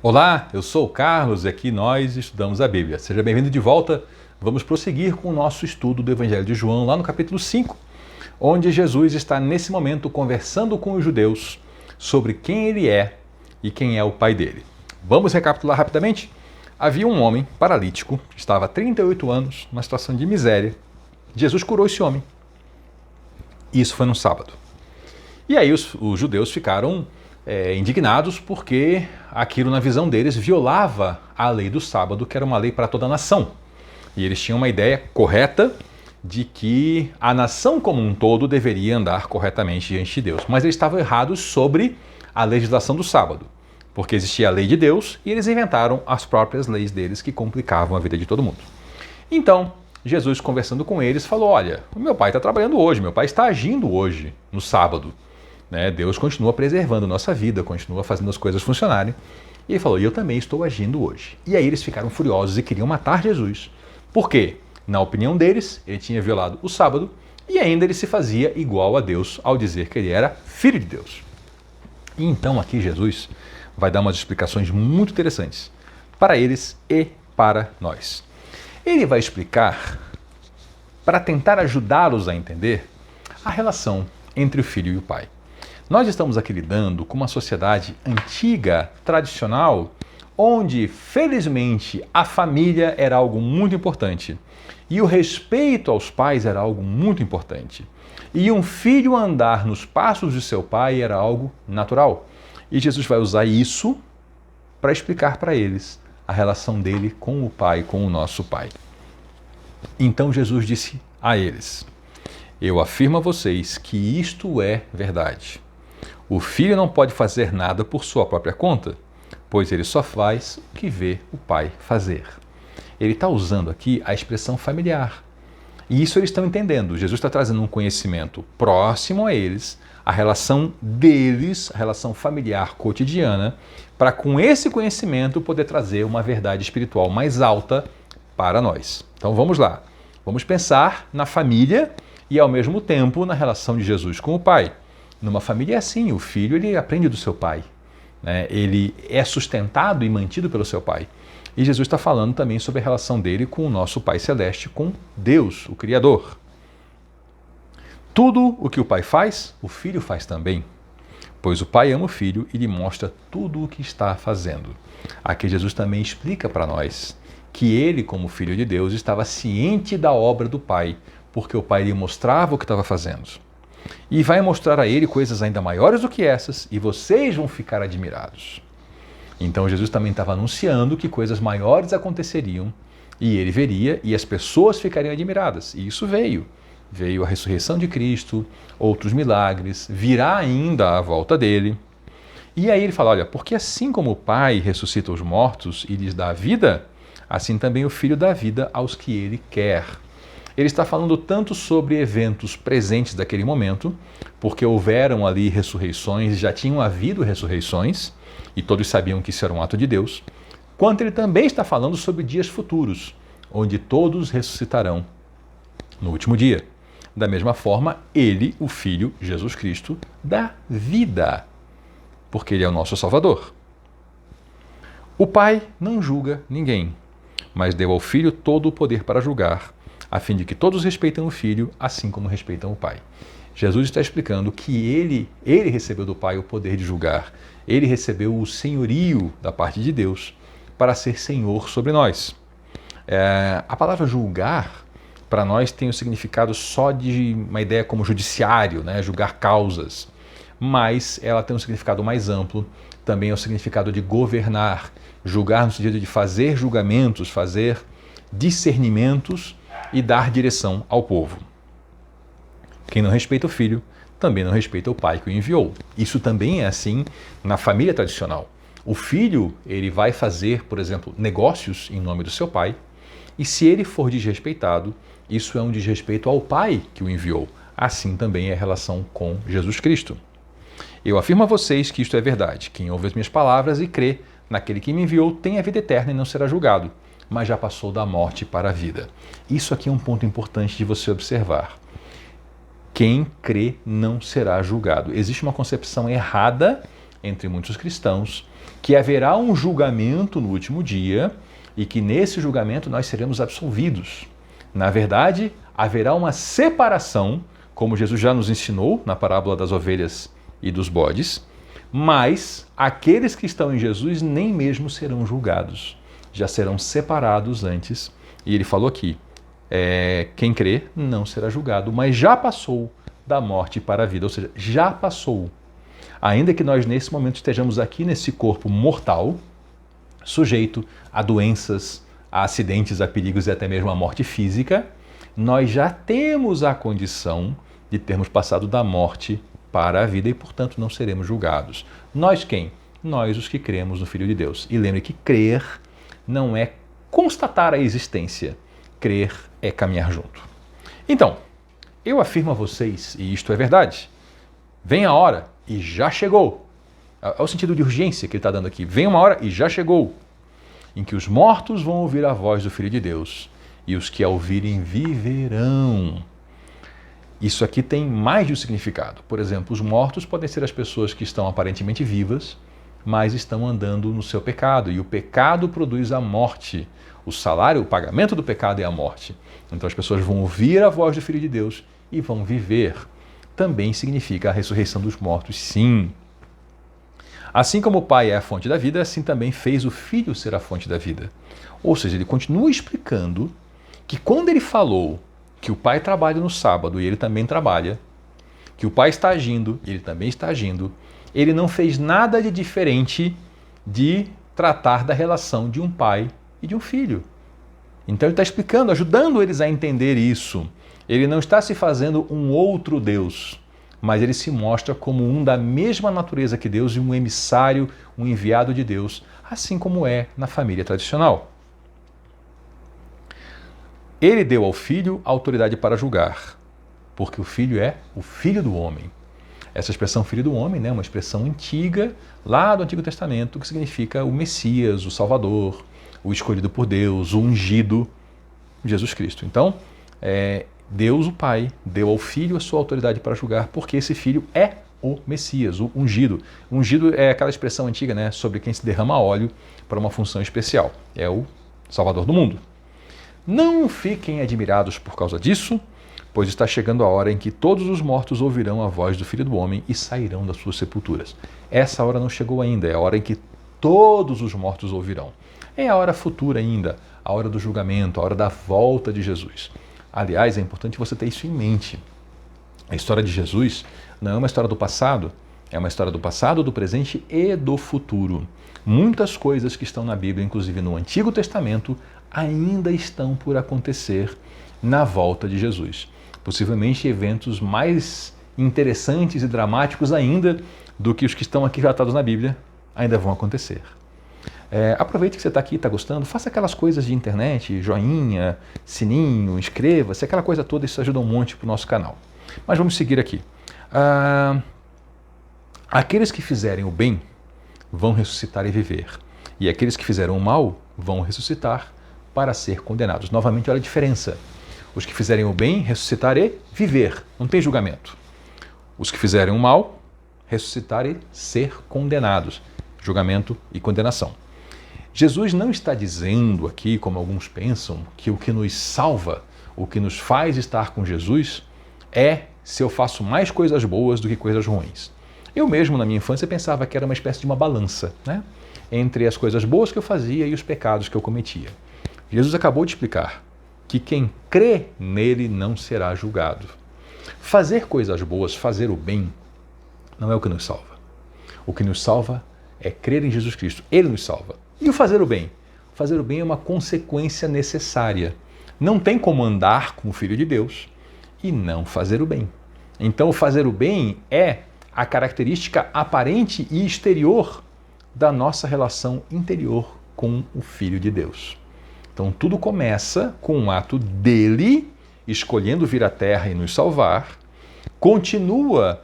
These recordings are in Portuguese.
Olá, eu sou o Carlos e aqui nós estudamos a Bíblia. Seja bem-vindo de volta. Vamos prosseguir com o nosso estudo do Evangelho de João, lá no capítulo 5, onde Jesus está nesse momento conversando com os judeus sobre quem ele é e quem é o pai dele. Vamos recapitular rapidamente? Havia um homem paralítico, que estava há 38 anos, numa situação de miséria. Jesus curou esse homem. Isso foi no sábado. E aí os judeus ficaram indignados porque aquilo, na visão deles, violava a lei do sábado, que era uma lei para toda a nação. E eles tinham uma ideia correta de que a nação como um todo deveria andar corretamente diante de Deus. Mas eles estavam errados sobre a legislação do sábado, porque existia a lei de Deus e eles inventaram as próprias leis deles que complicavam a vida de todo mundo. Então, Jesus, conversando com eles, falou: olha, o meu pai está trabalhando hoje, meu pai está agindo hoje, no sábado. Deus continua preservando nossa vida, continua fazendo as coisas funcionarem. E ele falou: e eu também estou agindo hoje. E aí eles ficaram furiosos e queriam matar Jesus. Por quê? Na opinião deles, ele tinha violado o sábado e ainda ele se fazia igual a Deus ao dizer que ele era filho de Deus. E então aqui Jesus vai dar umas explicações muito interessantes para eles e para nós. Ele vai explicar, para tentar ajudá-los a entender, a relação entre o filho e o pai. Nós estamos aqui lidando com uma sociedade antiga, tradicional, onde, felizmente, a família era algo muito importante e o respeito aos pais era algo muito importante. E um filho andar nos passos de seu pai era algo natural. E Jesus vai usar isso para explicar para eles a relação dele com o pai, com o nosso pai. Então Jesus disse a eles: eu afirmo a vocês que isto é verdade. O filho não pode fazer nada por sua própria conta, pois ele só faz o que vê o pai fazer. Ele está usando aqui a expressão familiar. E isso eles estão entendendo. Jesus está trazendo um conhecimento próximo a eles, a relação deles, a relação familiar cotidiana, para com esse conhecimento poder trazer uma verdade espiritual mais alta para nós. Então vamos lá. Vamos pensar na família e ao mesmo tempo na relação de Jesus com o pai. Numa família é assim, o filho ele aprende do seu pai, ele é sustentado e mantido pelo seu pai. E Jesus está falando também sobre a relação dele com o nosso Pai Celeste, com Deus, o Criador. Tudo o que o pai faz, o filho faz também, pois o pai ama o filho e lhe mostra tudo o que está fazendo. Aqui Jesus também explica para nós que ele, como filho de Deus, estava ciente da obra do pai, porque o pai lhe mostrava o que estava fazendo. E vai mostrar a ele coisas ainda maiores do que essas, e vocês vão ficar admirados. Então Jesus também estava anunciando que coisas maiores aconteceriam, e ele veria, e as pessoas ficariam admiradas. E isso veio. Veio a ressurreição de Cristo, outros milagres, virá ainda a volta dele. E aí ele fala: olha, porque assim como o Pai ressuscita os mortos e lhes dá a vida, assim também o Filho dá vida aos que ele quer. Ele está falando tanto sobre eventos presentes daquele momento, porque houveram ali ressurreições, já tinham havido ressurreições, e todos sabiam que isso era um ato de Deus, quanto ele também está falando sobre dias futuros, onde todos ressuscitarão no último dia. Da mesma forma, ele, o Filho, Jesus Cristo, dá vida, porque ele é o nosso Salvador. O Pai não julga ninguém, mas deu ao Filho todo o poder para julgar, a fim de que todos respeitem o Filho, assim como respeitam o Pai. Jesus está explicando que ele recebeu do Pai o poder de julgar. Ele recebeu o senhorio da parte de Deus para ser Senhor sobre nós. A palavra julgar, para nós, tem o significado só de uma ideia como judiciário, julgar causas. Mas ela tem um significado mais amplo, também é o significado de governar. Julgar no sentido de fazer julgamentos, fazer discernimentos e dar direção ao povo. Quem não respeita o filho, também não respeita o pai que o enviou. Isso também é assim na família tradicional. O filho, ele vai fazer, por exemplo, negócios em nome do seu pai, e se ele for desrespeitado, isso é um desrespeito ao pai que o enviou. Assim também é a relação com Jesus Cristo. Eu afirmo a vocês que isto é verdade. Quem ouve as minhas palavras e crê naquele que me enviou tem a vida eterna e não será julgado, mas já passou da morte para a vida. Isso aqui é um ponto importante de você observar. Quem crê não será julgado. Existe uma concepção errada entre muitos cristãos que haverá um julgamento no último dia e que nesse julgamento nós seremos absolvidos. Na verdade, haverá uma separação, como Jesus já nos ensinou na parábola das ovelhas e dos bodes, mas aqueles que estão em Jesus nem mesmo serão julgados, já serão separados antes. E ele falou aqui, quem crê não será julgado, mas já passou da morte para a vida, ou seja, já passou. Ainda que nós nesse momento estejamos aqui nesse corpo mortal, sujeito a doenças, a acidentes, a perigos e até mesmo a morte física, nós já temos a condição de termos passado da morte para a vida e, portanto, não seremos julgados. Nós quem? Nós os que cremos no Filho de Deus. E lembre que crer não é constatar a existência, crer é caminhar junto. Então, eu afirmo a vocês, e isto é verdade, vem a hora e já chegou. É o sentido de urgência que ele está dando aqui. Vem uma hora e já chegou, em que os mortos vão ouvir a voz do Filho de Deus, e os que a ouvirem viverão. Isso aqui tem mais de um significado. Por exemplo, os mortos podem ser as pessoas que estão aparentemente vivas, mas estão andando no seu pecado, e o pecado produz a morte. O salário, o pagamento do pecado é a morte. Então as pessoas vão ouvir a voz do Filho de Deus e vão viver. Também significa a ressurreição dos mortos, sim. Assim como o Pai é a fonte da vida, assim também fez o Filho ser a fonte da vida. Ou seja, ele continua explicando que quando ele falou que o Pai trabalha no sábado e ele também trabalha, que o Pai está agindo e ele também está agindo, ele não fez nada de diferente de tratar da relação de um pai e de um filho. Então ele está explicando, ajudando eles a entender isso. Ele não está se fazendo um outro Deus, mas ele se mostra como um da mesma natureza que Deus e um emissário, um enviado de Deus, assim como é na família tradicional. Ele deu ao Filho autoridade para julgar, porque o Filho é o Filho do homem. Essa expressão Filho do homem é uma expressão antiga, lá do Antigo Testamento, que significa o Messias, o Salvador, o escolhido por Deus, o ungido, Jesus Cristo. Então, Deus, o Pai, deu ao Filho a sua autoridade para julgar, porque esse Filho é o Messias, o ungido. Ungido é aquela expressão antiga, sobre quem se derrama óleo para uma função especial. É o Salvador do mundo. Não fiquem admirados por causa disso, pois está chegando a hora em que todos os mortos ouvirão a voz do Filho do Homem e sairão das suas sepulturas. Essa hora não chegou ainda, é a hora em que todos os mortos ouvirão. É a hora futura ainda, a hora do julgamento, a hora da volta de Jesus. Aliás, é importante você ter isso em mente. A história de Jesus não é uma história do passado, é uma história do passado, do presente e do futuro. Muitas coisas que estão na Bíblia, inclusive no Antigo Testamento, ainda estão por acontecer na volta de Jesus. Possivelmente eventos mais interessantes e dramáticos ainda do que os que estão aqui relatados na Bíblia ainda vão acontecer. Aproveite que você está aqui, está gostando, faça aquelas coisas de internet, joinha, sininho, inscreva-se, aquela coisa toda, isso ajuda um monte para o nosso canal. Mas vamos seguir aqui. Aqueles que fizerem o bem vão ressuscitar e viver, e aqueles que fizeram o mal vão ressuscitar para ser condenados. Novamente, olha a diferença. Os que fizerem o bem, ressuscitar e viver. Não tem julgamento. Os que fizerem o mal, ressuscitar e ser condenados. Julgamento e condenação. Jesus não está dizendo aqui, como alguns pensam, que o que nos salva, o que nos faz estar com Jesus, é se eu faço mais coisas boas do que coisas ruins. Eu mesmo, na minha infância, pensava que era uma espécie de uma balança, entre as coisas boas que eu fazia e os pecados que eu cometia. Jesus acabou de explicar que quem crê nele não será julgado. Fazer coisas boas, fazer o bem, não é o que nos salva. O que nos salva é crer em Jesus Cristo. Ele nos salva. E o fazer o bem? Fazer o bem é uma consequência necessária. Não tem como andar com o Filho de Deus e não fazer o bem. Então, fazer o bem é a característica aparente e exterior da nossa relação interior com o Filho de Deus. Então, tudo começa com um ato dele, escolhendo vir à Terra e nos salvar, continua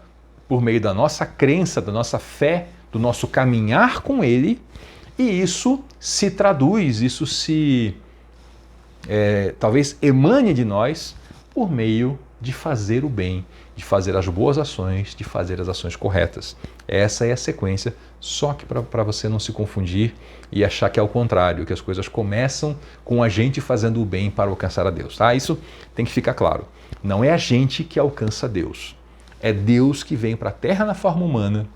por meio da nossa crença, da nossa fé, do nosso caminhar com ele, e isso se traduz, isso se talvez emane de nós por meio de fazer o bem, de fazer as boas ações, de fazer as ações corretas. Essa é a sequência Só que para você não se confundir e achar que é o contrário, que as coisas começam com a gente fazendo o bem para alcançar a Deus. Tá? Isso tem que ficar claro. Não é a gente que alcança Deus. É Deus que vem para a Terra na forma humana,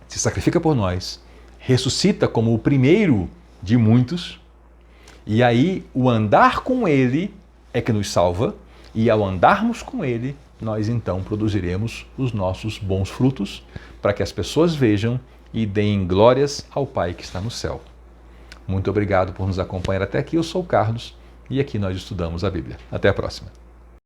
se sacrifica por nós, ressuscita como o primeiro de muitos, e aí o andar com Ele é que nos salva, e ao andarmos com Ele, nós então produziremos os nossos bons frutos para que as pessoas vejam e deem glórias ao Pai que está no céu. Muito obrigado por nos acompanhar até aqui. Eu sou o Carlos e aqui nós estudamos a Bíblia. Até a próxima.